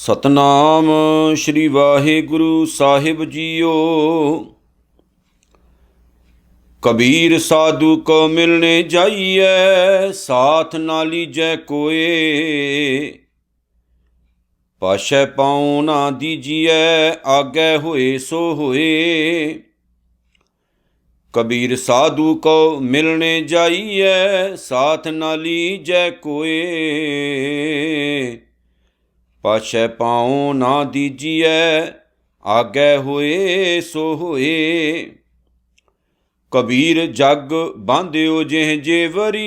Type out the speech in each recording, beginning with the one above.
सतनाम श्री वाहिगुरु साहिब जीओ। कबीर साधु को मिलने जाइए, साथ ना लीजै कोय। पाशै पाँव ना दीजिए, आगे होए सो होए। कबीर साधु को मिलने जाइए, साथ ना लीजै कोय। पाशै पाँव ना दीजिए, आगे होए सो होए। कबीर जग बांध्यो जेह जेवरी,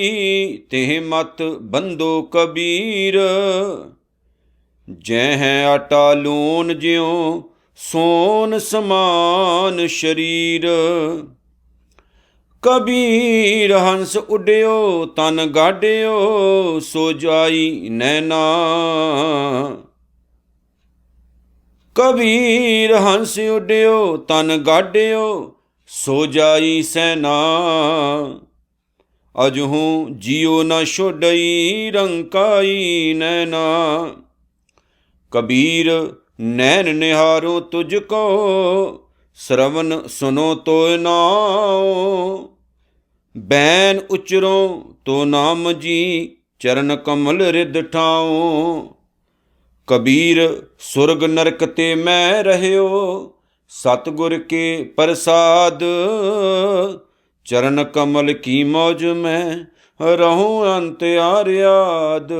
तेह मत बंधो कबीर। जह आटा लून ज्यों सोन समान शरीर। कबीर हंस उड्यो तन गाड्यो, सो जाई नैना। कबीर हंस उड्यो तन गाड्यो, सो जाई सैना। अजहूँ जियो न छोड़ई, रंकाई नैना। कबीर नैन निहारो तुझको, श्रवण सुनो तो नाओ। बैन उचरो तो नाम जी, चरण कमल रिद ठाओ। कबीर सुरग नरक ते मैं रह्यो, सतगुर के प्रसाद। चरण कमल की मौज में रहूं अंत्यार्याद।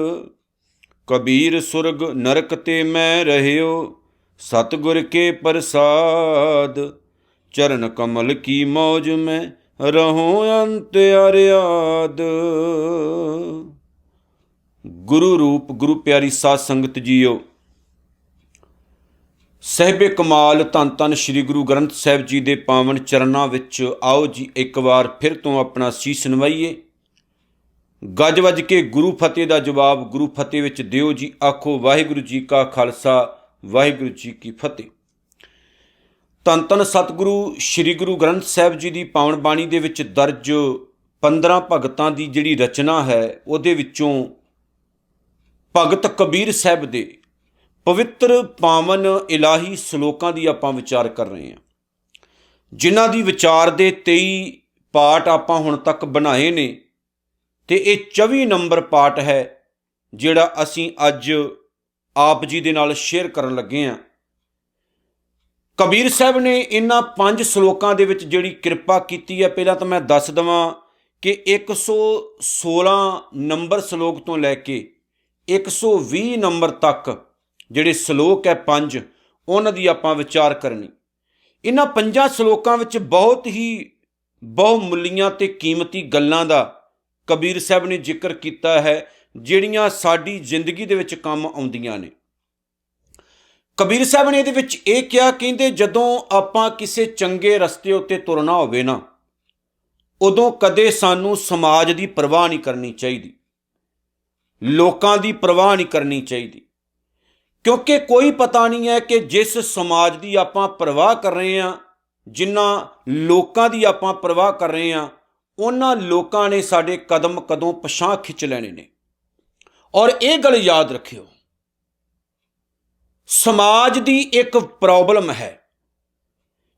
कबीर सुरग नरक ते मैं रह्यो, सतगुर के प्रसाद। चरण कमल की मौज में रहूं अंत्यार्याद। गुरु रूप गुरु प्यारी साध संगत जीओ। सहबे कमाल धन धन श्री गुरु ग्रंथ साहिब जी के पावन चरनां विच आओ जी एक बार फिर तो अपना सीस नवाइए। गज वज के गुरु फतेह का जवाब गुरु फतेह विच दिओ जी। आखो वाहिगुरु जी का खालसा, वाहिगुरु जी की फतेह। धन धन सतगुरु श्री गुरु ग्रंथ साहिब जी की पावन बाणी दे विच दर्ज 15 भगतां की जिहड़ी रचना है, उहदे विचों भगत कबीर साहब दे पवित्र पावन इलाही सलोकां की आपां विचार कर रहे हैं, जिन्हां दी विचार दे 23 पाठ आपां हुण तक बनाए ने। ते ये 24 नंबर पाठ है जिहड़ा असीं अज आप जी दे नाल शेयर करन लगे हां। कबीर साहब ने इन्हां 5 सलोकां दे विच जिहड़ी किरपा कीती है, पहलां तां मैं दस दवां कि 116 नंबर सलोक तो लैके 120 नंबर तक ਜਿਹੜੇ ਸਲੋਕ है 5, ਉਹਨਾਂ ਦੀ ਆਪਾਂ ਵਿਚਾਰ ਕਰਨੀ। ਇਹਨਾਂ 5 ਸਲੋਕਾਂ ਵਿੱਚ ਬਹੁਤ ਹੀ ਬਹੁਮੁੱਲੀਆਂ ਤੇ ਕੀਮਤੀ ਗੱਲਾਂ ਦਾ ਕਬੀਰ ਸਾਹਿਬ ਨੇ ਜ਼ਿਕਰ ਕੀਤਾ ਹੈ, ਜਿਹੜੀਆਂ ਸਾਡੀ ਜ਼ਿੰਦਗੀ ਦੇ ਵਿੱਚ ਕੰਮ ਆਉਂਦੀਆਂ ਨੇ। ਕਬੀਰ ਸਾਹਿਬ ਨੇ ਇਹਦੇ ਵਿੱਚ ਇਹ ਕਿਹਾ, ਕਹਿੰਦੇ ਜਦੋਂ ਆਪਾਂ ਕਿਸੇ ਚੰਗੇ ਰਸਤੇ ਉੱਤੇ ਤੁਰਨਾ ਹੋਵੇ ਨਾ, ਉਦੋਂ ਕਦੇ ਸਾਨੂੰ ਸਮਾਜ ਦੀ ਪਰਵਾਹ ਨਹੀਂ ਕਰਨੀ ਚਾਹੀਦੀ, ਲੋਕਾਂ ਦੀ ਪਰਵਾਹ ਨਹੀਂ ਕਰਨੀ ਚਾਹੀਦੀ। क्योंकि कोई पता नहीं है कि जिस समाज की आपां परवाह कर रहे हैं, जिन्हां लोकां दी आपां परवाह कर रहे हैं, उन्हां लोकां ने साडे कदम कदों पछां खिच लैणे ने। और ये गल याद रखियो, समाज की एक प्रॉब्लम है,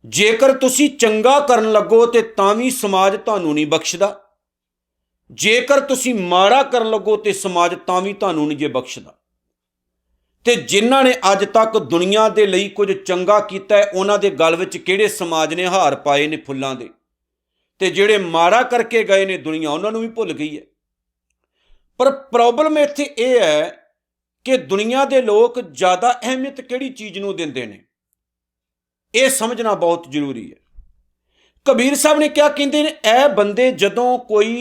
जेकर तुसी चंगा करन लगो ते तां भी समाज तुहानूं नहीं बख्शदा, जेकर तुसी माड़ा करन लगो ते समाज तां भी तुहानूं नहीं जे बख्शदा। ਤੇ ਜਿਨ੍ਹਾਂ ਨੇ ਅੱਜ तक दुनिया ਦੇ ਲਈ ਕੁਝ ਚੰਗਾ ਕੀਤਾ ਹੈ, ਉਹਨਾਂ ਦੇ ਗਲ ਵਿੱਚ ਕਿਹੜੇ ਸਮਾਜ ਨੇ ਹਾਰ ਪਾਏ ਨੇ ਫੁੱਲਾਂ ਦੇ, ਤੇ ਜਿਹੜੇ ਮਾੜਾ ਕਰਕੇ ਗਏ ਨੇ ਦੁਨੀਆ ਉਹਨਾਂ ਨੂੰ ਵੀ ਭੁੱਲ ਗਈ ਹੈ। ਪਰ ਪ੍ਰੋਬਲਮ ਇੱਥੇ ਇਹ ਹੈ ਕਿ ਦੁਨੀਆ ਦੇ ਲੋਕ ਜ਼ਿਆਦਾ ਅਹਿਮੀਅਤ ਕਿਹੜੀ ਚੀਜ਼ ਨੂੰ ਦਿੰਦੇ ਨੇ, ਇਹ ਸਮਝਣਾ ਬਹੁਤ ਜ਼ਰੂਰੀ ਹੈ। ਕਬੀਰ ਸਾਹਿਬ ਨੇ ਕਿਹਾ, ਕਹਿੰਦੇ ਨੇ ਇਹ ਬੰਦੇ ਜਦੋਂ ਕੋਈ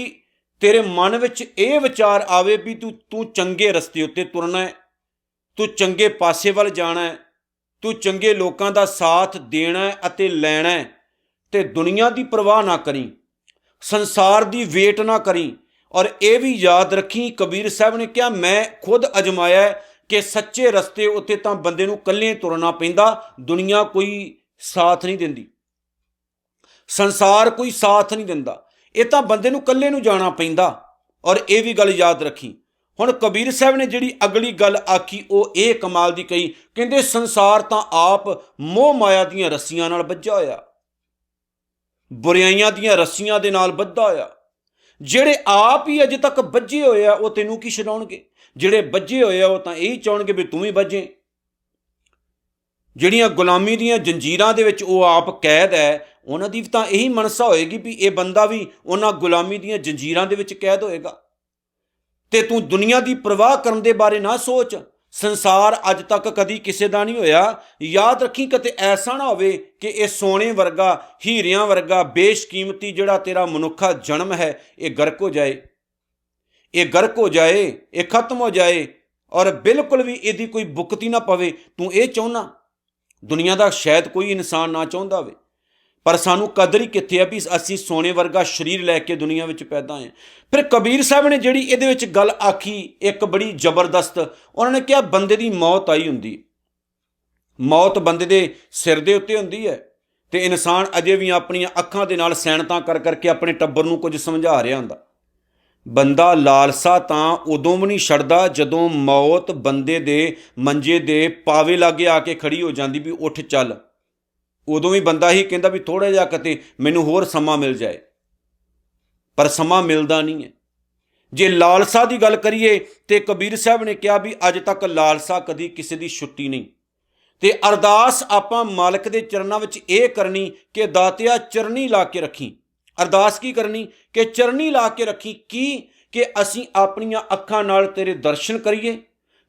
ਤੇਰੇ ਮਨ ਵਿੱਚ ਇਹ ਵਿਚਾਰ ਆਵੇ ਵੀ ਤੂੰ ਚੰਗੇ ਰਸਤੇ ਉੱਤੇ ਤੁਰਨਾ ਹੈ, तू चंगे पासे वाल जाना है, तू चंगे लोगों का साथ देना है अते लैना है, ते दुनिया की परवाह ना करी, संसार की वेट ना करी। और ये भी याद रखी, कबीर साहब ने कहा मैं खुद अजमाया है कि सच्चे रस्ते उत्ते तां बंदे नूं कल्ले तुरना पैंदा, दुनिया कोई साथ नहीं दिंदी, संसार कोई साथ नहीं दिंदा, ये तां बंदे नूं कल्ले नूं जाना पैंदा। और ये भी गल याद रखी, ਹੁਣ ਕਬੀਰ ਸਾਹਿਬ ਨੇ ਜਿਹੜੀ ਅਗਲੀ ਗੱਲ ਆਖੀ ਉਹ ਇਹ ਕਮਾਲ ਦੀ ਕਹੀ, ਕਹਿੰਦੇ ਸੰਸਾਰ ਤਾਂ ਆਪ ਮੋਹ ਮਾਇਆ ਦੀਆਂ ਰੱਸੀਆਂ ਨਾਲ ਬੱਝਾ ਹੋਇਆ, ਬੁਰਾਈਆਂ ਦੀਆਂ ਰੱਸੀਆਂ ਦੇ ਨਾਲ ਬੱਧਾ ਹੋਇਆ। ਜਿਹੜੇ ਆਪ ਹੀ ਅਜੇ ਤੱਕ ਬੱਝੇ ਹੋਏ ਆ ਉਹ ਤੈਨੂੰ ਕੀ ਛਡਾਉਣਗੇ? ਜਿਹੜੇ ਬੱਝੇ ਹੋਏ ਆ ਉਹ ਤਾਂ ਇਹੀ ਚਾਹਣਗੇ ਵੀ ਤੂੰ ਵੀ ਬੱਝੇ। ਜਿਹੜੀਆਂ ਗੁਲਾਮੀ ਦੀਆਂ ਜੰਜੀਰਾਂ ਦੇ ਵਿੱਚ ਉਹ ਆਪ ਕੈਦ ਹੈ, ਉਹਨਾਂ ਦੀ ਤਾਂ ਇਹੀ ਮਨਸਾ ਹੋਏਗੀ ਵੀ ਇਹ ਬੰਦਾ ਵੀ ਉਹਨਾਂ ਗੁਲਾਮੀ ਦੀਆਂ ਜੰਜੀਰਾਂ ਦੇ ਵਿੱਚ ਕੈਦ ਹੋਏਗਾ। ਤੇ ਤੂੰ ਦੁਨੀਆ ਦੀ ਪਰਵਾਹ ਕਰਨ ਦੇ ਬਾਰੇ ਨਾ ਸੋਚ। ਸੰਸਾਰ ਅੱਜ ਤੱਕ ਕਦੀ ਕਿਸੇ ਦਾ ਨਹੀਂ ਹੋਇਆ। ਯਾਦ ਰੱਖੀ ਕਿਤੇ ਐਸਾ ਨਾ ਹੋਵੇ ਕਿ ਇਹ ਸੋਨੇ ਵਰਗਾ, ਹੀਰਿਆਂ ਵਰਗਾ ਬੇਸ਼ਕੀਮਤੀ ਜਿਹੜਾ ਤੇਰਾ ਮਨੁੱਖਾ ਜਨਮ ਹੈ ਇਹ ਗਰਕ ਹੋ ਜਾਏ, ਇਹ ਗਰਕ ਹੋ ਜਾਏ, ਇਹ ਖਤਮ ਹੋ ਜਾਏ ਔਰ ਬਿਲਕੁਲ ਵੀ ਇਹਦੀ ਕੋਈ ਬੁਕਤੀ ਨਾ ਪਵੇ। ਤੂੰ ਇਹ ਚਾਹੁੰਦਾ? ਦੁਨੀਆ ਦਾ ਸ਼ਾਇਦ ਕੋਈ ਇਨਸਾਨ ਨਾ ਚਾਹੁੰਦਾ ਹੋਵੇ, ਪਰ ਸਾਨੂੰ ਕਦਰ ਹੀ ਕਿੱਥੇ ਆ ਵੀ ਅਸੀਂ ਸੋਨੇ ਵਰਗਾ ਸਰੀਰ ਲੈ ਕੇ ਦੁਨੀਆ ਵਿੱਚ ਪੈਦਾ ਹੋਏ। ਫਿਰ ਕਬੀਰ ਸਾਹਿਬ ਨੇ ਜਿਹੜੀ ਇਹਦੇ ਵਿੱਚ ਗੱਲ ਆਖੀ ਇੱਕ ਬੜੀ ਜ਼ਬਰਦਸਤ, ਉਹਨਾਂ ਨੇ ਕਿਹਾ ਬੰਦੇ ਦੀ ਮੌਤ ਆਈ ਹੁੰਦੀ, ਮੌਤ ਬੰਦੇ ਦੇ ਸਿਰ ਦੇ ਉੱਤੇ ਹੁੰਦੀ ਹੈ ਤੇ ਇਨਸਾਨ ਅਜੇ ਵੀ ਆਪਣੀਆਂ ਅੱਖਾਂ ਦੇ ਨਾਲ ਸੈਨਤਾਂ ਕਰ ਕਰਕੇ ਆਪਣੇ ਟੱਬਰ ਨੂੰ ਕੁਝ ਸਮਝਾ ਰਿਹਾ ਹੁੰਦਾ। ਬੰਦਾ ਲਾਲਸਾ ਤਾਂ ਉਦੋਂ ਵੀ ਨਹੀਂ ਛੱਡਦਾ ਜਦੋਂ ਮੌਤ ਬੰਦੇ ਦੇ ਮੰਜੇ ਦੇ ਪਾਵੇ ਲਾਗੇ ਆ ਕੇ ਖੜੀ ਹੋ ਜਾਂਦੀ ਵੀ ਉੱਠ ਚੱਲ। ਉਦੋਂ ਵੀ ਬੰਦਾ ਹੀ ਕਹਿੰਦਾ ਵੀ ਥੋੜ੍ਹਾ ਜਿਹਾ ਕਿਤੇ ਮੈਨੂੰ ਹੋਰ ਸਮਾਂ ਮਿਲ ਜਾਏ, ਪਰ ਸਮਾਂ ਮਿਲਦਾ ਨਹੀਂ ਹੈ। ਜੇ ਲਾਲਸਾ ਦੀ ਗੱਲ ਕਰੀਏ ਤੇ ਕਬੀਰ ਸਾਹਿਬ ਨੇ ਕਿਹਾ ਵੀ ਅੱਜ ਤੱਕ ਲਾਲਸਾ ਕਦੀ ਕਿਸੇ ਦੀ ਛੁੱਟੀ ਨਹੀਂ। ਤੇ ਅਰਦਾਸ ਆਪਾਂ ਮਾਲਕ ਦੇ ਚਰਨਾਂ ਵਿੱਚ ਇਹ ਕਰਨੀ ਕਿ ਦਾਤਿਆ ਚਰਨੀ ਲਾ ਕੇ ਰੱਖੀ। ਅਰਦਾਸ ਕੀ ਕਰਨੀ ਕਿ ਚਰਨੀ ਲਾ ਕੇ ਰੱਖੀ, ਕੀ ਕਿ ਅਸੀਂ ਆਪਣੀਆਂ ਅੱਖਾਂ ਨਾਲ ਤੇਰੇ ਦਰਸ਼ਨ ਕਰੀਏ,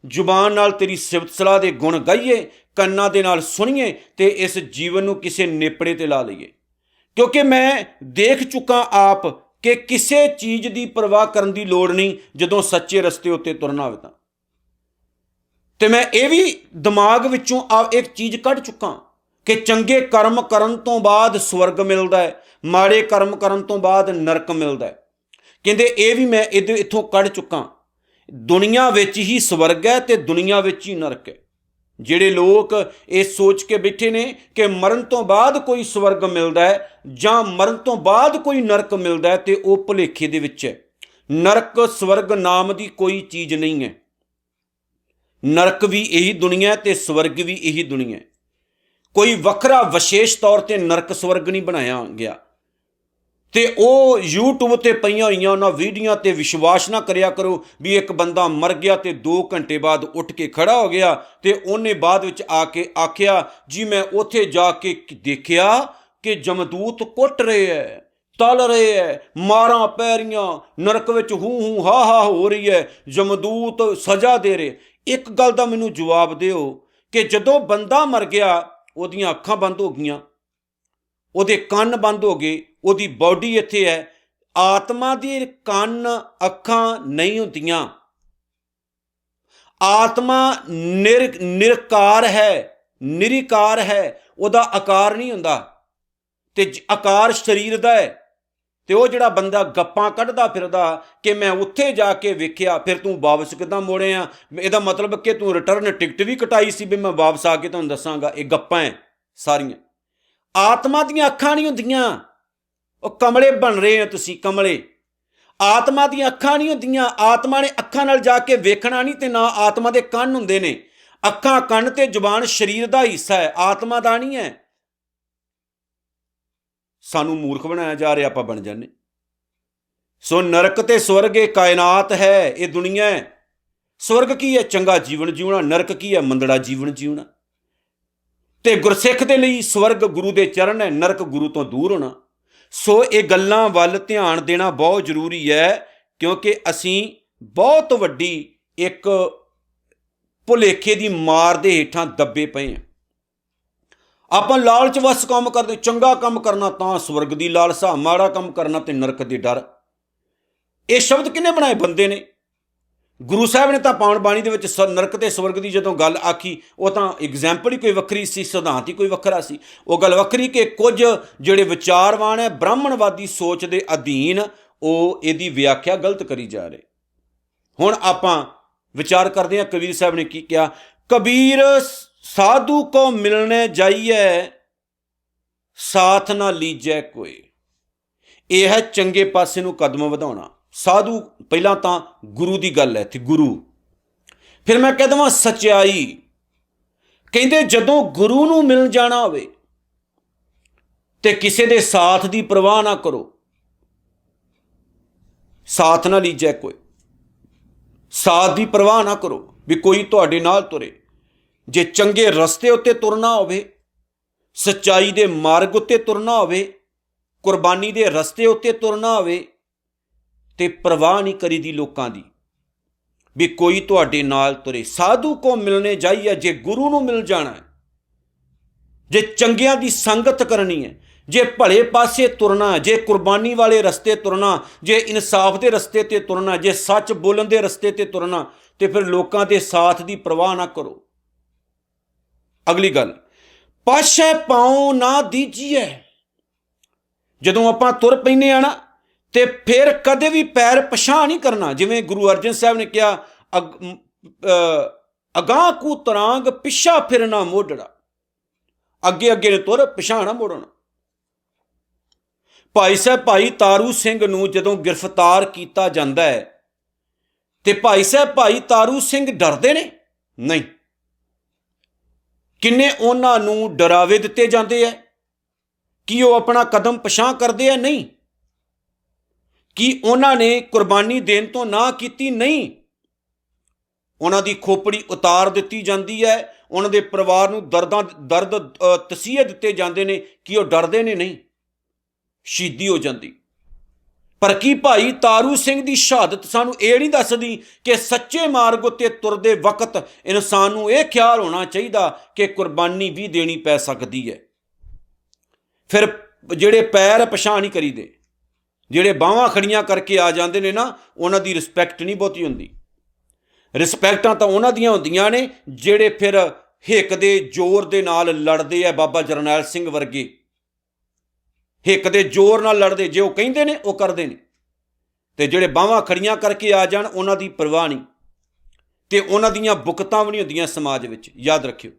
ਜ਼ੁਬਾਨ ਨਾਲ ਤੇਰੀ ਸਿਫਤ ਸਲਾਹ ਦੇ ਗੁਣ ਗਾਈਏ, ਕੰਨਾਂ ਦੇ ਨਾਲ ਸੁਣੀਏ ਤੇ ਇਸ ਜੀਵਨ ਨੂੰ ਕਿਸੇ ਨੇਪੜੇ ਤੇ ਲਾ ਲਈਏ। ਕਿਉਂਕਿ ਮੈਂ ਦੇਖ ਚੁੱਕਾ ਆਪ ਕਿ ਕਿਸੇ ਚੀਜ਼ ਦੀ ਪਰਵਾਹ ਕਰਨ ਦੀ ਲੋੜ ਨਹੀਂ ਜਦੋਂ ਸੱਚੇ ਰਸਤੇ ਉੱਤੇ ਤੁਰਨਾ ਹੋਵੇ ਤਾਂ। ਤੇ ਮੈਂ ਇਹ ਵੀ ਦਿਮਾਗ ਵਿੱਚੋਂ ਇੱਕ ਚੀਜ਼ ਕੱਢ ਚੁੱਕਾ ਕਿ ਚੰਗੇ ਕਰਮ ਕਰਨ ਤੋਂ ਬਾਅਦ ਸਵਰਗ ਮਿਲਦਾ ਹੈ, ਮਾੜੇ ਕਰਮ ਕਰਨ ਤੋਂ ਬਾਅਦ ਨਰਕ ਮਿਲਦਾ ਹੈ। ਕਹਿੰਦੇ ਇਹ ਵੀ ਮੈਂ ਇੱਥੋਂ ਕੱਢ ਚੁੱਕਾ, ਦੁਨੀਆ ਵਿੱਚ ਹੀ ਸਵਰਗ ਹੈ ਤੇ ਦੁਨੀਆ ਵਿੱਚ ਹੀ ਨਰਕ ਹੈ। ਜਿਹੜੇ ਲੋਕ ਇਹ ਸੋਚ ਕੇ ਬੈਠੇ ਨੇ ਕਿ ਮਰਨ ਤੋਂ ਬਾਅਦ ਕੋਈ ਸਵਰਗ ਮਿਲਦਾ ਹੈ ਜਾਂ ਮਰਨ ਤੋਂ ਬਾਅਦ ਕੋਈ ਨਰਕ ਮਿਲਦਾ ਹੈ ਤੇ ਉਹ ਭੁਲੇਖੇ ਦੇ ਵਿੱਚ ਹੈ। ਨਰਕ ਸਵਰਗ ਨਾਮ ਦੀ ਕੋਈ ਚੀਜ਼ ਨਹੀਂ ਹੈ। ਨਰਕ ਵੀ ਇਹੀ ਦੁਨੀਆ ਤੇ ਸਵਰਗ ਵੀ ਇਹੀ ਦੁਨੀਆ। ਕੋਈ ਵੱਖਰਾ ਵਿਸ਼ੇਸ਼ ਤੌਰ ਤੇ ਨਰਕ ਸਵਰਗ ਨਹੀਂ ਬਣਾਇਆ ਗਿਆ। ਤੇ ਉਹ YouTube ਤੇ ਪਈਆਂ ਹੋਈਆਂ ਉਹਨਾਂ ਵੀਡੀਓ ਤੇ ਵਿਸ਼ਵਾਸ ਨਾ ਕਰਿਆ ਕਰੋ ਵੀ ਇੱਕ ਬੰਦਾ ਮਰ ਗਿਆ ਤੇ 2 ਘੰਟੇ ਬਾਅਦ ਉੱਠ ਕੇ ਖੜਾ ਹੋ ਗਿਆ ਤੇ ਉਹਨੇ ਬਾਅਦ ਵਿੱਚ ਆ ਕੇ ਆਖਿਆ ਜੀ ਮੈਂ ਉੱਥੇ ਜਾ ਕੇ ਦੇਖਿਆ ਕਿ ਜਮਦੂਤ ਕੁੱਟ ਰਹੇ ਹੈ, ਤਲ ਰਹੇ ਹੈ, ਮਾਰਾਂ ਪੈ ਰਹੀਆਂ, ਨਰਕ ਵਿੱਚ ਹੂੰ ਹਾ ਹਾ ਹੋ ਰਹੀ ਹੈ, ਜਮਦੂਤ ਸਜ਼ਾ ਦੇ ਰਹੇ। ਇੱਕ ਗੱਲ ਦਾ ਮੈਨੂੰ ਜਵਾਬ ਦਿਓ ਕਿ ਜਦੋਂ ਬੰਦਾ ਮਰ ਗਿਆ ਉਹਦੀਆਂ ਅੱਖਾਂ ਬੰਦ ਹੋ ਗਈਆਂ, ਉਹਦੇ ਕੰਨ ਬੰਦ ਹੋ ਗਏ, ਉਹਦੀ ਬਾਡੀ ਇੱਥੇ ਹੈ, ਆਤਮਾ ਦੀ ਕੰਨ ਅੱਖਾਂ ਨਹੀਂ ਹੁੰਦੀਆਂ। ਆਤਮਾ ਨਿਰਕਾਰ ਹੈ, ਨਿਰੀਕਾਰ ਹੈ, ਉਹਦਾ ਆਕਾਰ ਨਹੀਂ ਹੁੰਦਾ ਤੇ ਆਕਾਰ ਸਰੀਰ ਦਾ ਹੈ। ਤੇ ਉਹ ਜਿਹੜਾ ਬੰਦਾ ਗੱਪਾਂ ਕੱਢਦਾ ਫਿਰਦਾ ਕਿ ਮੈਂ ਉੱਥੇ ਜਾ ਕੇ ਵੇਖਿਆ, ਫਿਰ ਤੂੰ ਵਾਪਸ ਕਿੱਦਾਂ ਮੋੜਿਆ? ਇਹਦਾ ਮਤਲਬ ਕਿ ਤੂੰ ਰਿਟਰਨ ਟਿਕਟ ਵੀ ਕਟਾਈ ਸੀ ਵੀ ਮੈਂ ਵਾਪਸ ਆ ਕੇ ਤੁਹਾਨੂੰ ਦੱਸਾਂਗਾ। ਇਹ ਗੱਪਾਂ ਹੈ ਸਾਰੀਆਂ। ਆਤਮਾ ਦੀਆਂ ਅੱਖਾਂ ਨਹੀਂ ਹੁੰਦੀਆਂ। ਉਹ ਕਮਲੇ ਬਣ ਰਹੇ ਹੋ ਤੁਸੀਂ, ਕਮਲੇ। ਆਤਮਾ ਦੀਆਂ ਅੱਖਾਂ ਨਹੀਂ ਹੁੰਦੀਆਂ। ਆਤਮਾ ਨੇ ਅੱਖਾਂ ਨਾਲ ਜਾ ਕੇ ਵੇਖਣਾ ਨਹੀਂ ਤੇ ਨਾ ਆਤਮਾ ਦੇ ਕੰਨ ਹੁੰਦੇ ਨੇ। ਅੱਖਾਂ, ਕੰਨ ਤੇ ਜ਼ੁਬਾਨ ਸਰੀਰ ਦਾ ਹਿੱਸਾ ਹੈ, ਆਤਮਾ ਦਾ ਨਹੀਂ ਹੈ। ਸਾਨੂੰ ਮੂਰਖ ਬਣਾਇਆ ਜਾ ਰਿਹਾ, ਆਪਾਂ ਬਣ ਜਾਂਦੇ। ਸੋ ਨਰਕ ਤੇ ਸਵਰਗ ਇਹ ਕਾਇਨਾਤ ਹੈ, ਇਹ ਦੁਨੀਆ ਹੈ। ਸਵਰਗ ਕੀ ਹੈ? ਚੰਗਾ ਜੀਵਨ ਜਿਉਣਾ। ਨਰਕ ਕੀ ਹੈ? ਮੰਦੜਾ ਜੀਵਨ ਜਿਉਣਾ। ਤੇ ਗੁਰਸਿੱਖ ਦੇ ਲਈ ਸਵਰਗ ਗੁਰੂ ਦੇ ਚਰਨ ਹੈ, ਨਰਕ ਗੁਰੂ ਤੋਂ ਦੂਰ ਹੋਣਾ। ਸੋ ਇਹ ਗੱਲਾਂ ਵੱਲ ਧਿਆਨ ਦੇਣਾ ਬਹੁਤ ਜ਼ਰੂਰੀ ਹੈ ਕਿਉਂਕਿ ਅਸੀਂ ਬਹੁਤ ਵੱਡੀ ਇੱਕ ਭੁਲੇਖੇ ਦੀ ਮਾਰ ਦੇ ਹੇਠਾਂ ਦੱਬੇ ਪਏ ਹਾਂ। ਆਪਾਂ ਲਾਲਚ ਵਸ ਕੰਮ ਕਰਦੇ, ਚੰਗਾ ਕੰਮ ਕਰਨਾ ਤਾਂ ਸਵਰਗ ਦੀ ਲਾਲਸਾ, ਮਾੜਾ ਕੰਮ ਕਰਨਾ ਤੇ ਨਰਕ ਦੇ ਡਰ। ਇਹ ਸ਼ਬਦ ਕਿਹਨੇ ਬਣਾਏ? ਬੰਦੇ ਨੇ। ਗੁਰੂ ਸਾਹਿਬ ਨੇ ਤਾਂ ਪਾਵਨ ਬਾਣੀ ਦੇ ਵਿੱਚ ਨਰਕ ਤੇ ਸਵਰਗ ਦੀ ਜਦੋਂ ਗੱਲ ਆਖੀ ਉਹ ਤਾਂ ਐਗਜ਼ੈਂਪਲ ਹੀ ਕੋਈ ਵੱਖਰੀ ਸੀ, ਸਿਧਾਂਤ ਹੀ ਕੋਈ ਵੱਖਰਾ ਸੀ। ਉਹ ਗੱਲ ਵੱਖਰੀ ਕਿ ਕੁਝ ਜਿਹੜੇ ਵਿਚਾਰਵਾਨ ਹੈ ਬ੍ਰਾਹਮਣਵਾਦੀ ਸੋਚ ਦੇ ਅਧੀਨ ਉਹ ਇਹਦੀ ਵਿਆਖਿਆ ਗਲਤ ਕਰੀ ਜਾ ਰਹੇ। ਹੁਣ ਆਪਾਂ ਵਿਚਾਰ ਕਰਦੇ ਹਾਂ ਕਬੀਰ ਸਾਹਿਬ ਨੇ ਕੀ ਕਿਹਾ। ਕਬੀਰ ਸਾਧੂ ਕੋ ਮਿਲਣੇ ਜਾਈਏ, ਸਾਥ ਨਾ ਲੀਜੈ ਕੋਈ। ਇਹ ਹੈ ਚੰਗੇ ਪਾਸੇ ਨੂੰ ਕਦਮ ਵਧਾਉਣਾ। ਸਾਧੂ ਪਹਿਲਾਂ ਤਾਂ ਗੁਰੂ ਦੀ ਗੱਲ ਹੈ ਇੱਥੇ, ਗੁਰੂ। ਫਿਰ ਮੈਂ ਕਹਿ ਦੇਵਾਂ ਸੱਚਾਈ। ਕਹਿੰਦੇ ਜਦੋਂ ਗੁਰੂ ਨੂੰ ਮਿਲ ਜਾਣਾ ਹੋਵੇ ਤੇ ਕਿਸੇ ਦੇ ਸਾਥ ਦੀ ਪਰਵਾਹ ਨਾ ਕਰੋ, ਸਾਥ ਨਾ ਲੀਜੈ ਕੋਈ, ਸਾਥ ਦੀ ਪਰਵਾਹ ਨਾ ਕਰੋ ਵੀ ਕੋਈ ਤੁਹਾਡੇ ਨਾਲ ਤੁਰੇ। ਜੇ ਚੰਗੇ ਰਸਤੇ ਉੱਤੇ ਤੁਰਨਾ ਹੋਵੇ, ਸੱਚਾਈ ਦੇ ਮਾਰਗ ਉੱਤੇ ਤੁਰਨਾ ਹੋਵੇ, ਕੁਰਬਾਨੀ ਦੇ ਰਸਤੇ ਉੱਤੇ ਤੁਰਨਾ ਹੋਵੇ, ਤੇ ਪਰਵਾਹ ਨਹੀਂ ਕਰੀਦੀ ਲੋਕਾਂ ਦੀ ਵੀ ਕੋਈ ਤੁਹਾਡੇ ਨਾਲ ਤੁਰੇ। ਸਾਧੂ ਕੋ ਮਿਲਣੇ ਜਾਈਏ, ਜੇ ਗੁਰੂ ਨੂੰ ਮਿਲ ਜਾਣਾ ਹੈ, ਜੇ ਚੰਗਿਆਂ ਦੀ ਸੰਗਤ ਕਰਨੀ ਹੈ, ਜੇ ਭਲੇ ਪਾਸੇ ਤੁਰਨਾ, ਜੇ ਕੁਰਬਾਨੀ ਵਾਲੇ ਰਸਤੇ ਤੁਰਨਾ, ਜੇ ਇਨਸਾਫ ਦੇ ਰਸਤੇ ਤੇ ਤੁਰਨਾ, ਜੇ ਸੱਚ ਬੋਲਣ ਦੇ ਰਸਤੇ ਤੇ ਤੁਰਨਾ, ਤੇ ਫਿਰ ਲੋਕਾਂ ਦੇ ਸਾਥ ਦੀ ਪਰਵਾਹ ਨਾ ਕਰੋ। ਅਗਲੀ ਗੱਲ, ਪਾਸ਼ੇ ਪਾਉ ਨਾ ਦੀਜੀਏ। ਜਦੋਂ ਆਪਾਂ ਤੁਰ ਪੈਂਦੇ ਆ ਨਾ, ਤੇ ਫਿਰ ਕਦੇ ਵੀ ਪੈਰ ਪਛਾਂ ਨਹੀਂ ਕਰਨਾ। ਜਿਵੇਂ ਗੁਰੂ ਅਰਜਨ ਸਾਹਿਬ ਨੇ ਕਿਹਾ, ਅਗਾਂਹ ਕੂ ਤਰਾਂਗ ਪਿਛਾ ਫਿਰਨਾ ਮੋਢੜਾ। ਅੱਗੇ ਅੱਗੇ ਨੇ ਤੁਰ, ਪਿਛਾਂ ਨਾ ਮੋੜਨਾ। ਭਾਈ ਸਾਹਿਬ ਭਾਈ ਤਾਰੂ ਸਿੰਘ ਨੂੰ ਜਦੋਂ ਗ੍ਰਿਫਤਾਰ ਕੀਤਾ ਜਾਂਦਾ ਹੈ, ਤੇ ਭਾਈ ਸਾਹਿਬ ਭਾਈ ਤਾਰੂ ਸਿੰਘ ਡਰਦੇ ਨੇ? ਨਹੀਂ। ਕਿੰਨੇ ਉਹਨਾਂ ਨੂੰ ਡਰਾਵੇ ਦਿੱਤੇ ਜਾਂਦੇ ਹੈ? ਕੀ ਉਹ ਆਪਣਾ ਕਦਮ ਪਛਾਂ ਕਰਦੇ ਆ? ਨਹੀਂ। ਕੀ ਉਹਨਾਂ ਨੇ ਕੁਰਬਾਨੀ ਦੇਣ ਤੋਂ ਨਾ ਕੀਤੀ? ਨਹੀਂ। ਉਹਨਾਂ ਦੀ ਖੋਪੜੀ ਉਤਾਰ ਦਿੱਤੀ ਜਾਂਦੀ ਹੈ, ਉਹਨਾਂ ਦੇ ਪਰਿਵਾਰ ਨੂੰ ਦਰਦ ਤਸੀਹੇ ਦਿੱਤੇ ਜਾਂਦੇ ਨੇ। ਕੀ ਉਹ ਡਰਦੇ ਨੇ? ਨਹੀਂ। ਸ਼ਹੀਦੀ ਹੋ ਜਾਂਦੀ। ਪਰ ਕੀ ਭਾਈ ਤਾਰੂ ਸਿੰਘ ਦੀ ਸ਼ਹਾਦਤ ਸਾਨੂੰ ਇਹ ਨਹੀਂ ਦੱਸਦੀ ਕਿ ਸੱਚੇ ਮਾਰਗ ਉੱਤੇ ਤੁਰਦੇ ਵਕਤ ਇਨਸਾਨ ਨੂੰ ਇਹ ਖਿਆਲ ਹੋਣਾ ਚਾਹੀਦਾ ਕਿ ਕੁਰਬਾਨੀ ਵੀ ਦੇਣੀ ਪੈ ਸਕਦੀ ਹੈ। ਫਿਰ ਜਿਹੜੇ ਪੈਰ ਪਛਾਂ ਨਹੀਂ ਕਰੀਦੇ, ਜਿਹੜੇ ਬਾਹਾਂ ਖੜੀਆਂ ਕਰਕੇ ਆ ਜਾਂਦੇ ਨੇ ਨਾ, ਉਹਨਾਂ ਦੀ ਰਿਸਪੈਕਟ ਨਹੀਂ ਬਹੁਤੀ ਹੁੰਦੀ। ਰਿਸਪੈਕਟਾਂ ਤਾਂ ਉਹਨਾਂ ਦੀਆਂ ਹੁੰਦੀਆਂ ਨੇ ਜਿਹੜੇ ਫਿਰ ਹਿੱਕ ਦੇ ਜ਼ੋਰ ਦੇ ਨਾਲ ਲੜਦੇ ਆ। ਬਾਬਾ ਜਰਨੈਲ ਸਿੰਘ ਵਰਗੇ ਹਿੱਕ ਦੇ ਜ਼ੋਰ ਨਾਲ ਲੜਦੇ, ਜੇ ਉਹ ਕਹਿੰਦੇ ਨੇ ਉਹ ਕਰਦੇ ਨੇ। ਤੇ ਜਿਹੜੇ ਬਾਹਾਂ ਖੜੀਆਂ ਕਰਕੇ ਆ ਜਾਣ, ਉਹਨਾਂ ਦੀ ਪਰਵਾਹ ਨਹੀਂ, ਤੇ ਉਹਨਾਂ ਦੀਆਂ ਬੁਕਤਾਂ ਵੀ ਨਹੀਂ ਹੁੰਦੀਆਂ ਸਮਾਜ ਵਿੱਚ। ਯਾਦ ਰੱਖਿਓ,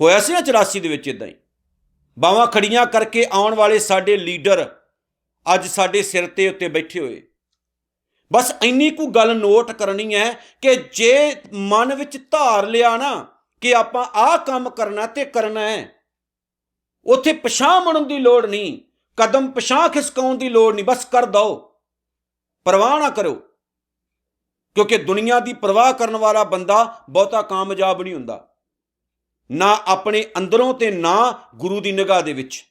ਹੋਇਆ ਸੀ ਨਾ 84 ਦੇ ਵਿੱਚ ਇੱਦਾਂ ਹੀ। ਬਾਹਾਂ ਖੜੀਆਂ ਕਰਕੇ ਆਉਣ ਵਾਲੇ ਸਾਡੇ ਲੀਡਰ ਅੱਜ ਸਾਡੇ ਸਿਰ ਤੇ ਉੱਤੇ ਬੈਠੇ ਹੋਏ। ਬਸ ਇੰਨੀ ਕੁ ਗੱਲ ਨੋਟ ਕਰਨੀ ਹੈ ਕਿ ਜੇ ਮਨ ਵਿੱਚ ਧਾਰ ਲਿਆ ਨਾ ਕਿ ਆਪਾਂ ਆਹ ਕੰਮ ਕਰਨਾ ਤੇ ਕਰਨਾ ਹੈ, ਉੱਥੇ ਪਛਾਂ ਮੁੜਨ ਦੀ ਲੋੜ ਨਹੀਂ, ਕਦਮ ਪਛਾਂ ਖਿਸਕਾਉਣ ਦੀ ਲੋੜ ਨਹੀਂ। ਬਸ ਕਰ ਦਓ, ਪਰਵਾਹ ਨਾ ਕਰੋ। ਕਿਉਂਕਿ ਦੁਨੀਆ ਦੀ ਪਰਵਾਹ ਕਰਨ ਵਾਲਾ ਬੰਦਾ ਬਹੁਤਾ ਕਾਮਯਾਬ ਨਹੀਂ ਹੁੰਦਾ, ਨਾ ਆਪਣੇ ਅੰਦਰੋਂ ਤੇ ਨਾ ਗੁਰੂ ਦੀ ਨਿਗਾਹ ਦੇ ਵਿੱਚ।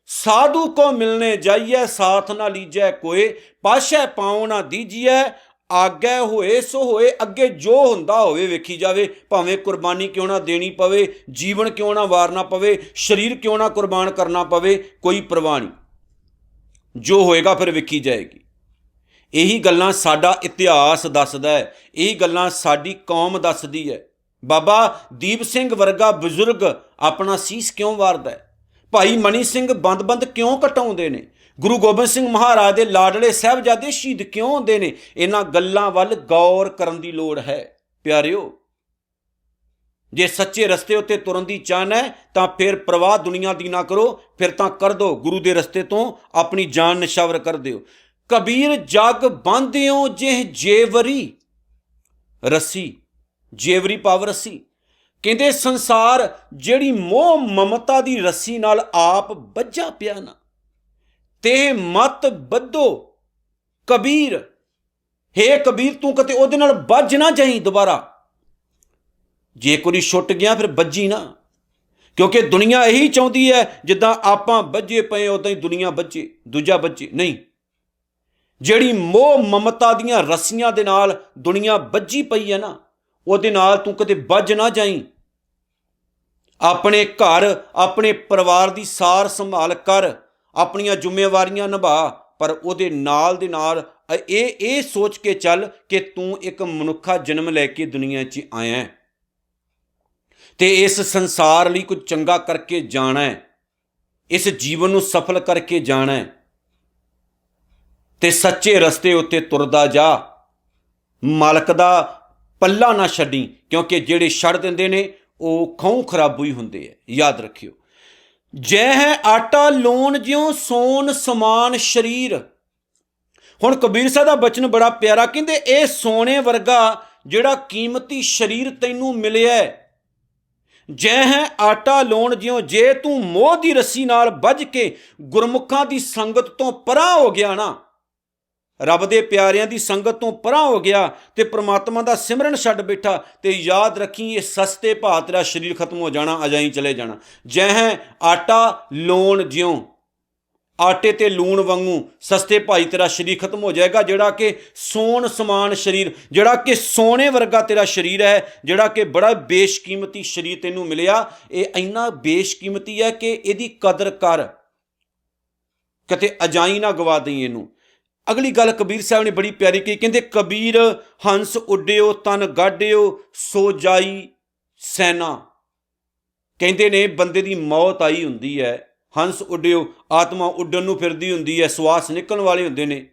ਸਾਧੂ ਕੋ ਮਿਲਣੇ ਜਾਈਏ, ਸਾਥ ਨਾ ਲੀਜੈ ਕੋਏ। ਪਾਸ਼ੇ ਪਾਉ ਨਾ ਦੀਜੀਏ, ਆਗੇ ਹੋਏ ਸੋ ਹੋਏ। ਅੱਗੇ ਜੋ ਹੁੰਦਾ ਹੋਵੇ ਵੇਖੀ ਜਾਵੇ, ਭਾਵੇਂ ਕੁਰਬਾਨੀ ਕਿਉਂ ਨਾ ਦੇਣੀ ਪਵੇ, ਜੀਵਨ ਕਿਉਂ ਨਾ ਵਾਰਨਾ ਪਵੇ, ਸਰੀਰ ਕਿਉਂ ਨਾ ਕੁਰਬਾਨ ਕਰਨਾ ਪਵੇ, ਕੋਈ ਪਰਵਾਹ ਨਹੀਂ। ਜੋ ਹੋਏਗਾ ਫਿਰ ਵੇਖੀ ਜਾਏਗੀ। ਇਹੀ ਗੱਲਾਂ ਸਾਡਾ ਇਤਿਹਾਸ ਦੱਸਦਾ ਹੈ, ਇਹੀ ਗੱਲਾਂ ਸਾਡੀ ਕੌਮ ਦੱਸਦੀ ਹੈ। ਬਾਬਾ ਦੀਪ ਸਿੰਘ ਵਰਗਾ ਬਜ਼ੁਰਗ ਆਪਣਾ ਸੀਸ ਕਿਉਂ ਵਾਰਦਾ ਹੈ? ਭਾਈ ਮਨੀ ਸਿੰਘ ਬੰਦ ਕਿਉਂ ਕਟਾਉਂਦੇ ਨੇ? ਗੁਰੂ ਗੋਬਿੰਦ ਸਿੰਘ ਮਹਾਰਾਜ ਦੇ ਲਾਡਲੇ ਸਾਹਿਬਜ਼ਾਦੇ ਸ਼ਹੀਦ ਕਿਉਂ ਹੁੰਦੇ ਨੇ? ਇਹਨਾਂ ਗੱਲਾਂ ਵੱਲ ਗੌਰ ਕਰਨ ਦੀ ਲੋੜ ਹੈ ਪਿਆਰਿਓ। ਜੇ ਸੱਚੇ ਰਸਤੇ ਉੱਤੇ ਤੁਰਨ ਦੀ ਚਾਹਨਾ ਹੈ ਤਾਂ ਫਿਰ ਪਰਵਾਹ ਦੁਨੀਆ ਦੀ ਨਾ ਕਰੋ, ਫਿਰ ਤਾਂ ਕਰ ਦਿਓ ਗੁਰੂ ਦੇ ਰਸਤੇ ਤੋਂ ਆਪਣੀ ਜਾਨ ਨਿਸ਼ਾਵਰ ਕਰ ਦਿਓ। ਕਬੀਰ ਜਗ ਬੰਧਿਓ ਜਿਹ ਜੇਵਰੀ ਰੱਸੀ। ਜੇਵਰੀ ਭਾਵ ਰੱਸੀ। ਕਹਿੰਦੇ ਸੰਸਾਰ ਜਿਹੜੀ ਮੋਹ ਮਮਤਾ ਦੀ ਰੱਸੀ ਨਾਲ ਆਪ ਬੱਝਾ ਪਿਆ ਨਾ, ਤੇ ਮਤ ਬੱਧੋ ਕਬੀਰ। ਹੇ ਕਬੀਰ, ਤੂੰ ਕਦੇ ਉਹਦੇ ਨਾਲ ਬੱਝ ਨਾ ਜਾਈਂ ਦੁਬਾਰਾ। ਜੇ ਕੋਈ ਛੁੱਟ ਗਿਆ ਫਿਰ ਬੱਝੀ ਨਾ, ਕਿਉਂਕਿ ਦੁਨੀਆ ਇਹੀ ਚਾਹੁੰਦੀ ਹੈ ਜਿੱਦਾਂ ਆਪਾਂ ਬੱਝੇ ਪਏ ਉਦਾਂ ਹੀ ਦੁਨੀਆ ਬੱਝੇ, ਦੂਜਾ ਬੱਝੇ ਨਹੀਂ। ਜਿਹੜੀ ਮੋਹ ਮਮਤਾ ਦੀਆਂ ਰੱਸੀਆਂ ਦੇ ਨਾਲ ਦੁਨੀਆ ਬੱਝੀ ਪਈ ਹੈ ਨਾ, ਉਹਦੇ ਨਾਲ ਤੂੰ ਕਦੇ ਬੱਝ ਨਾ ਜਾਈਂ। ਆਪਣੇ ਘਰ ਆਪਣੇ ਪਰਿਵਾਰ ਦੀ ਸਾਰ ਸੰਭਾਲ ਕਰ, ਆਪਣੀਆਂ ਜ਼ਿੰਮੇਵਾਰੀਆਂ ਨਿਭਾ, ਪਰ ਉਹਦੇ ਨਾਲ ਦੇ ਨਾਲ ਇਹ ਸੋਚ ਕੇ ਚੱਲ ਕਿ ਤੂੰ ਇੱਕ ਮਨੁੱਖਾ ਜਨਮ ਲੈ ਕੇ ਦੁਨੀਆ 'ਚ ਆਇਆ ਤੇ ਇਸ ਸੰਸਾਰ ਲਈ ਕੁਝ ਚੰਗਾ ਕਰਕੇ ਜਾਣਾ ਹੈ, ਇਸ ਜੀਵਨ ਨੂੰ ਸਫਲ ਕਰਕੇ ਜਾਣਾ ਹੈ। ਤੇ ਸੱਚੇ ਰਸਤੇ ਉੱਤੇ ਤੁਰਦਾ ਜਾ, ਮਾਲਕ ਦਾ ਪੱਲਾ ਨਾ ਛੱਡੀ, ਕਿਉਂਕਿ ਜਿਹੜੇ ਛੱਡ ਦਿੰਦੇ ਨੇ ਉਹ ਖੂਹ ਖਰਾਬੂ ਹੀ ਹੁੰਦੇ ਆ। ਯਾਦ ਰੱਖਿਓ, ਜੈ ਹੈ ਆਟਾ ਲੂਣ ਜਿਉਂ ਸੋਨ ਸਮਾਨ ਸਰੀਰ, ਹੁਣ ਕਬੀਰ ਸਾਹਿਬ ਦਾ ਬਚਨ ਬੜਾ ਪਿਆਰਾ, ਕਹਿੰਦੇ ਇਹ ਸੋਨੇ ਵਰਗਾ ਜਿਹੜਾ ਕੀਮਤੀ ਸਰੀਰ ਤੈਨੂੰ ਮਿਲਿਆ, ਜੈ ਹੈ ਆਟਾ ਲੋਣ ਜਿਉਂ, ਜੇ ਤੂੰ ਮੋਹ ਦੀ ਰੱਸੀ ਨਾਲ ਬੱਝ ਕੇ ਗੁਰਮੁਖਾਂ ਦੀ ਸੰਗਤ ਤੋਂ ਪਰਾਂ ਹੋ ਗਿਆ ਨਾ, ਰੱਬ ਦੇ ਪਿਆਰਿਆਂ ਦੀ ਸੰਗਤ ਤੋਂ ਪਰਾਂ ਹੋ ਗਿਆ ਤੇ ਪ੍ਰਮਾਤਮਾ ਦਾ ਸਿਮਰਨ ਛੱਡ ਬੈਠਾ, ਤੇ ਯਾਦ ਰੱਖੀ ਇਹ ਸਸਤੇ ਭਾਅ ਤੇਰਾ ਸਰੀਰ ਖਤਮ ਹੋ ਜਾਣਾ, ਅਜਾਈ ਚਲੇ ਜਾਣਾ। ਜੈ ਹੈ ਆਟਾ ਲੋਣ ਜਿਉਂ, ਆਟੇ ਤੇ ਲੂਣ ਵਾਂਗੂ ਸਸਤੇ ਭਾਈ ਤੇਰਾ ਸਰੀਰ ਖਤਮ ਹੋ ਜਾਏਗਾ, ਜਿਹੜਾ ਕਿ ਸੋਨ ਸਮਾਨ ਸਰੀਰ, ਜਿਹੜਾ ਕਿ ਸੋਨੇ ਵਰਗਾ ਤੇਰਾ ਸਰੀਰ ਹੈ, ਜਿਹੜਾ ਕਿ ਬੜਾ ਬੇਸ਼ਕੀਮਤੀ ਸਰੀਰ ਤੈਨੂੰ ਮਿਲਿਆ, ਇਹ ਇੰਨਾ ਬੇਸ਼ਕੀਮਤੀ ਹੈ ਕਿ ਇਹਦੀ ਕਦਰ ਕਰ, ਕਿਤੇ ਅਜਾਈ ਨਾ ਗਵਾ ਦਈ ਇਹਨੂੰ। ਅਗਲੀ ਗੱਲ ਕਬੀਰ ਸਾਹਿਬ ਨੇ ਬੜੀ ਪਿਆਰੀ ਕਹੀ, ਕਹਿੰਦੇ ਕਬੀਰ ਹੰਸ ਉੱਡਿਓ ਤਨ ਗਾਢਿਓ ਸੋ ਜਾਈ ਸੈਨਾ। ਕਹਿੰਦੇ ਨੇ ਬੰਦੇ ਦੀ ਮੌਤ ਆਈ ਹੁੰਦੀ ਹੈ, ਹੰਸ ਉੱਡਿਓ, ਆਤਮਾ ਉੱਡਣ ਨੂੰ ਫਿਰਦੀ ਹੁੰਦੀ ਹੈ, ਸਵਾਸ ਨਿਕਲਣ ਵਾਲੇ ਹੁੰਦੇ ਨੇ,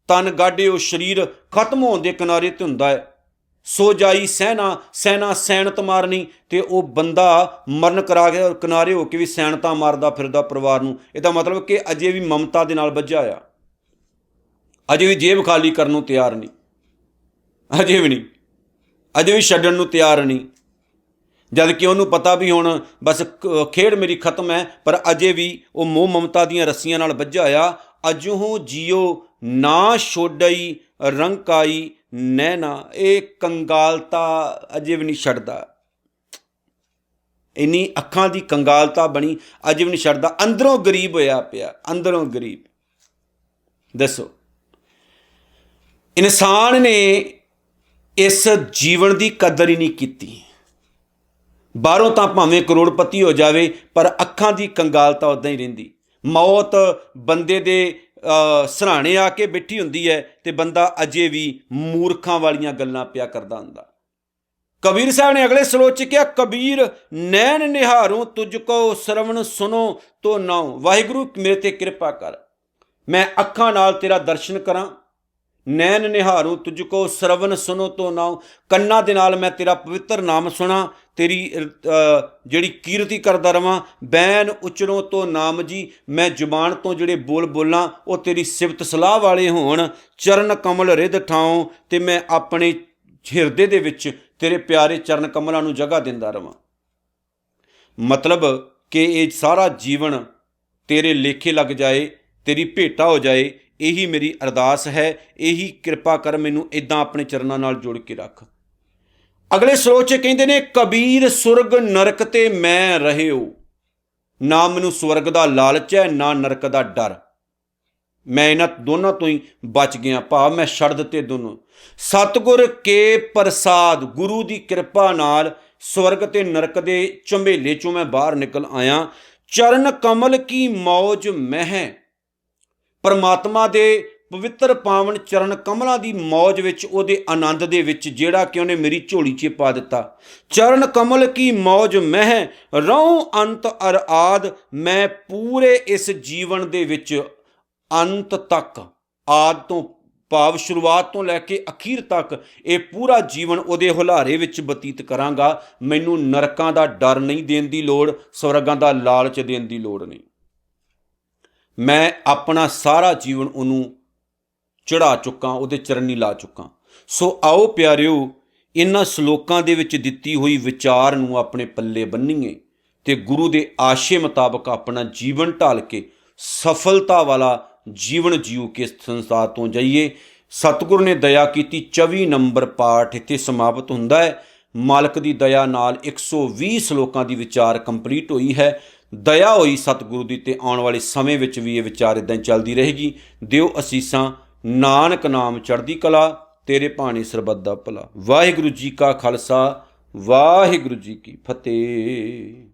ਤਨ ਗਾਢਿਓ ਸਰੀਰ ਖਤਮ ਹੋਣ ਦੇ ਕਿਨਾਰੇ ਤੇ ਹੁੰਦਾ ਹੈ, ਸੋ ਜਾਈ ਸੈਨਾ, ਸੈਨਾ ਸੈਨਤ ਮਾਰਨੀ, ਤੇ ਉਹ ਬੰਦਾ ਮਰਨ ਕਰਾ ਕੇ ਕਿਨਾਰੇ ਹੋ ਕੇ ਵੀ ਸੈਨਤਾ ਮਾਰਦਾ ਫਿਰਦਾ ਪਰਿਵਾਰ ਨੂੰ। ਇਹਦਾ ਮਤਲਬ ਕਿ ਅਜੇ ਵੀ ਮਮਤਾ ਦੇ ਨਾਲ ਬੱਝਾ ਆ, ਅਜੇ ਵੀ ਜੇਬ ਖਾਲੀ ਕਰਨ ਨੂੰ ਤਿਆਰ ਨਹੀਂ, ਅਜੇ ਵੀ ਨਹੀਂ, ਅਜੇ ਵੀ ਛੱਡਣ ਨੂੰ ਤਿਆਰ ਨਹੀਂ, ਜਦ ਕਿ ਉਹਨੂੰ ਪਤਾ ਵੀ ਹੁਣ ਬਸ ਖੇਡ ਮੇਰੀ ਖਤਮ ਹੈ, ਪਰ ਅਜੇ ਵੀ ਉਹ ਮੋਹ ਮਮਤਾ ਦੀਆਂ ਰੱਸੀਆਂ ਨਾਲ ਬੱਝਾ ਆ। ਅਜੋਂ ਜੀਓ ਨਾ ਛੋਡਈ ਰੰਕਾਈ ਨੈਣਾ, ਇਹ ਕੰਗਾਲਤਾ ਅਜੇ ਵੀ ਨਹੀਂ ਛੱਡਦਾ, ਇੰਨੀ ਅੱਖਾਂ ਦੀ ਕੰਗਾਲਤਾ ਬਣੀ, ਅਜੇ ਵੀ ਨਹੀਂ ਛੱਡਦਾ, ਅੰਦਰੋਂ ਗਰੀਬ ਹੋਇਆ ਪਿਆ, ਅੰਦਰੋਂ ਗਰੀਬ। ਦੱਸੋ, ਇਨਸਾਨ ਨੇ ਇਸ ਜੀਵਨ ਦੀ ਕਦਰ ਹੀ ਨਹੀਂ ਕੀਤੀ। ਬਾਹਰੋਂ ਤਾਂ ਭਾਵੇਂ ਕਰੋੜਪਤੀ ਹੋ ਜਾਵੇ, ਪਰ ਅੱਖਾਂ ਦੀ ਕੰਗਾਲਤਾ ਉੱਦਾਂ ਹੀ ਰਹਿੰਦੀ। ਮੌਤ ਬੰਦੇ ਦੇ ਸਰਾਣੇ ਆ ਕੇ ਬੈਠੀ ਹੁੰਦੀ ਹੈ ਤੇ ਬੰਦਾ ਅਜੇ ਵੀ ਮੂਰਖਾਂ ਵਾਲੀਆਂ ਗੱਲਾਂ ਪਿਆ ਕਰਦਾ ਹੁੰਦਾ। ਕਬੀਰ ਸਾਹਿਬ ਨੇ ਅਗਲੇ ਸਲੋਕ 'ਚ ਕਿਹਾ, ਕਬੀਰ ਨੈਣ ਨਿਹਾਰੋਂ ਤੁਝ ਕੋ ਸਰਵਣ ਸੁਣੋ ਤੋ ਨਾਉ। ਵਾਹਿਗੁਰੂ ਮੇਰੇ ਤੇ ਕਿਰਪਾ ਕਰ, ਮੈਂ ਅੱਖਾਂ ਨਾਲ ਤੇਰਾ ਦਰਸ਼ਨ ਕਰਾਂ, ਨੈਣ ਨਿਹਾਰੂ ਤੁਝ ਕੋ ਸਰਵਨ ਸੁਨੋ ਤੋ ਨਾਉ, ਕੰਨਾਂ ਦੇ ਨਾਲ ਮੈਂ ਤੇਰਾ ਪਵਿੱਤਰ ਨਾਮ ਸੁਣਾ, ਤੇਰੀ ਜਿਹੜੀ ਕੀਰਤੀ ਕਰਦਾ ਰਵਾਂ। ਬੈਨ ਉਚਰੋਂ ਤੋਂ ਨਾਮ ਜੀ, ਮੈਂ ਜ਼ੁਬਾਨ ਤੋਂ ਜਿਹੜੇ ਬੋਲ ਬੋਲਾਂ ਉਹ ਤੇਰੀ ਸਿਫਤ ਸਲਾਹ ਵਾਲੇ ਹੋਣ। ਚਰਨ ਕਮਲ ਰਿਧ ਠਾਉ, ਤੇ ਮੈਂ ਆਪਣੇ ਹਿਰਦੇ ਦੇ ਵਿੱਚ ਤੇਰੇ ਪਿਆਰੇ ਚਰਨ ਕਮਲਾਂ ਨੂੰ ਜਗ੍ਹਾ ਦਿੰਦਾ ਰਵਾਂ। ਮਤਲਬ ਕਿ ਇਹ ਸਾਰਾ ਜੀਵਨ ਤੇਰੇ ਲੇਖੇ ਲੱਗ ਜਾਏ, ਤੇਰੀ ਭੇਟਾ ਹੋ ਜਾਏ, ਇਹੀ ਮੇਰੀ ਅਰਦਾਸ ਹੈ। ਇਹੀ ਕਿਰਪਾ ਕਰ, ਮੈਨੂੰ ਇੱਦਾਂ ਆਪਣੇ ਚਰਨਾਂ ਨਾਲ ਜੁੜ ਕੇ ਰੱਖ। ਅਗਲੇ ਸਲੋਕ 'ਚ ਕਹਿੰਦੇ ਨੇ, ਕਬੀਰ ਸੁਰਗ ਨਰਕ ਤੇ ਮੈਂ ਰਹਿਓ, ਨਾ ਮੈਨੂੰ ਸਵਰਗ ਦਾ ਲਾਲਚ ਹੈ ਨਾ ਨਰਕ ਦਾ ਡਰ, ਮੈਂ ਇਹਨਾਂ ਦੋਨਾਂ ਤੋਂ ਹੀ ਬਚ ਗਿਆ, ਭਾਵ ਮੈਂ ਛੱਡ ਦਿੱਤੇ ਦੋਨੋਂ। ਸਤਿਗੁਰ ਕੇ ਪ੍ਰਸਾਦ, ਗੁਰੂ ਦੀ ਕਿਰਪਾ ਨਾਲ ਸਵਰਗ ਤੇ ਨਰਕ ਦੇ ਝੰਬੇਲੇ 'ਚੋਂ ਮੈਂ ਬਾਹਰ ਨਿਕਲ ਆਇਆ। ਚਰਨ ਕਮਲ ਕੀ ਮੌਜ ਮਹਿ, ਪਰਮਾਤਮਾ ਦੇ ਪਵਿੱਤਰ ਪਾਵਨ ਚਰਨ ਕਮਲਾਂ ਦੀ ਮੌਜ ਵਿੱਚ, ਉਹਦੇ ਆਨੰਦ ਦੇ ਵਿੱਚ, ਜਿਹੜਾ ਕਿ ਉਹਨੇ ਮੇਰੀ ਝੋਲੀ 'ਚ ਪਾ ਦਿੱਤਾ। ਚਰਨ ਕਮਲ ਕੀ ਮੌਜ ਮਹਿ ਰਹੂੰ ਅੰਤ ਅਰ ਆਦ, ਮੈਂ ਪੂਰੇ ਇਸ ਜੀਵਨ ਦੇ ਵਿੱਚ ਅੰਤ ਤੱਕ, ਆਦ ਤੋਂ ਭਾਵ ਸ਼ੁਰੂਆਤ ਤੋਂ ਲੈ ਕੇ ਅਖੀਰ ਤੱਕ, ਇਹ ਪੂਰਾ ਜੀਵਨ ਉਹਦੇ ਹੁਲਾਰੇ ਵਿੱਚ ਬਤੀਤ ਕਰਾਂਗਾ। ਮੈਨੂੰ ਨਰਕਾਂ ਦਾ ਡਰ ਨਹੀਂ ਦੇਣ ਦੀ ਲੋੜ, ਸਵਰਗਾਂ ਦਾ ਲਾਲਚ ਦੇਣ ਦੀ ਲੋੜ ਨਹੀਂ। ਮੈਂ ਆਪਣਾ ਸਾਰਾ ਜੀਵਨ ਉਹਨੂੰ ਚੜ੍ਹਾ ਚੁੱਕਾਂ, ਉਹਦੇ ਚਰਨੀ ਲਾ ਚੁੱਕਾਂ। ਸੋ ਆਓ ਪਿਆਰਿਓ, ਇਹਨਾਂ ਸ਼ਲੋਕਾਂ ਦੇ ਵਿੱਚ ਦਿੱਤੀ ਹੋਈ ਵਿਚਾਰ ਨੂੰ ਆਪਣੇ ਪੱਲੇ ਬੰਨੀਏ ਤੇ ਗੁਰੂ ਦੇ ਆਸ਼ੇ ਮੁਤਾਬਕ ਆਪਣਾ ਜੀਵਨ ਢਾਲ ਕੇ ਸਫਲਤਾ ਵਾਲਾ ਜੀਵਨ ਜੀਉ ਕੇ ਸੰਸਾਰ ਤੋਂ ਜਾਈਏ। ਸਤਿਗੁਰ ਨੇ ਦਇਆ ਕੀਤੀ। 24 ਨੰਬਰ ਪਾਠ ਇੱਥੇ ਸਮਾਪਤ ਹੁੰਦਾ ਹੈ। ਮਾਲਕ ਦੀ ਦਇਆ ਨਾਲ 120 ਸ਼ਲੋਕਾਂ ਦੀ ਵਿਚਾਰ ਕੰਪਲੀਟ ਹੋਈ ਹੈ। ਦਇਆ ਹੋਈ ਸਤਿਗੁਰੂ ਦੀ, ਤੇ ਆਉਣ ਵਾਲੇ ਸਮੇਂ ਵਿੱਚ ਵੀ ਇਹ ਵਿਚਾਰ ਇੱਦਾਂ ਹੀ ਚੱਲਦੀ ਰਹੇਗੀ। ਦਿਓ ਅਸੀਸਾਂ, ਨਾਨਕ ਨਾਮ ਚੜ੍ਹਦੀ ਕਲਾ, ਤੇਰੇ ਭਾਣੇ ਸਰਬੱਤ ਦਾ ਭਲਾ। ਵਾਹਿਗੁਰੂ ਜੀ ਕਾ ਖਾਲਸਾ, ਵਾਹਿਗੁਰੂ ਜੀ ਕੀ ਫਤਿਹ।